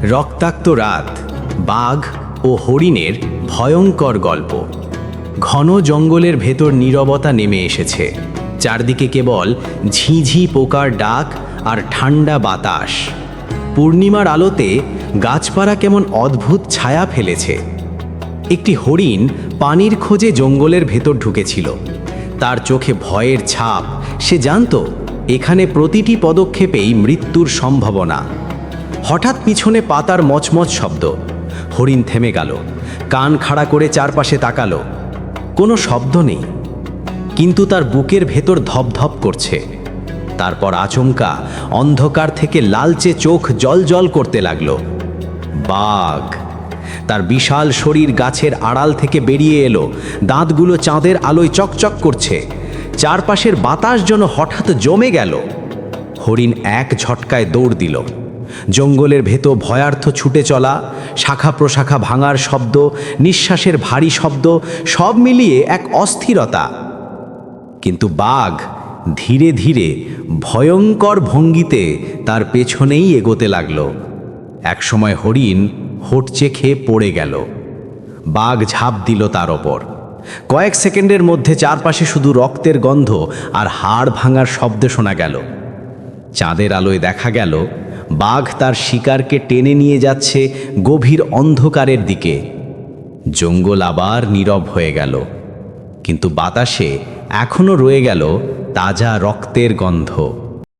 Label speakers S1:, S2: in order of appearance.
S1: রক্তাক্ত রাত, বাঘ ও হরিণের ভয়ঙ্কর গল্প। ঘন জঙ্গলের ভেতর নীরবতা নেমে এসেছে। চারদিকে কেবল ঝিঝি পোকার ডাক আর ঠান্ডা বাতাস। পূর্ণিমার আলোতে গাছপালা কেমন অদ্ভুত ছায়া ফেলেছে। একটি হরিণ পানির খোঁজে জঙ্গলের ভেতর ঢুকেছিল। তার চোখে ভয়ের ছাপ। সে জানত এখানে প্রতিটি পদক্ষেপেই মৃত্যুর সম্ভাবনা। হঠাৎ পিছনে পাতার মচমচ শব্দ। হরিণ থেমে গেল, কান খাড়া করে চারপাশে তাকালো। কোনো শব্দ নেই, কিন্তু তার বুকের ভেতর ধপধপ করছে। তারপর আচমকা অন্ধকার থেকে লালচে চোখ জ্বলজ্বল করতে লাগলো। বাঘ! তার বিশাল শরীর গাছের আড়াল থেকে বেরিয়ে এলো। দাঁতগুলো চাঁদের আলোয় চকচক করছে। চারপাশের বাতাস যেন হঠাৎ জমে গেল। হরিণ এক ঝটকায় দৌড় দিল। জঙ্গলের ভেতর ভয়ার্থ ছুটে চলা, শাখা প্রশাখা ভাঙার শব্দ, নিঃশ্বাসের ভারী শব্দ, সব মিলিয়ে এক অস্থিরতা। কিন্তু বাঘ ধীরে ধীরে ভয়ঙ্কর ভঙ্গিতে তার পেছনেই এগোতে লাগল। একসময় হরিণ হোঁচট খেয়ে পড়ে গেল। বাঘ ঝাঁপ দিল তার ওপর। কয়েক সেকেন্ডের মধ্যে চারপাশে শুধু রক্তের গন্ধ আর হাড় ভাঙার শব্দ শোনা গেল। চাঁদের আলোয় দেখা গেল বাঘ তার শিকারকে টেনে নিয়ে যাচ্ছে গভীর অন্ধকারের দিকে। জঙ্গল আবার নীরব হয়ে গেল, কিন্তু বাতাসে এখনো রয়ে গেল তাজা রক্তের গন্ধ।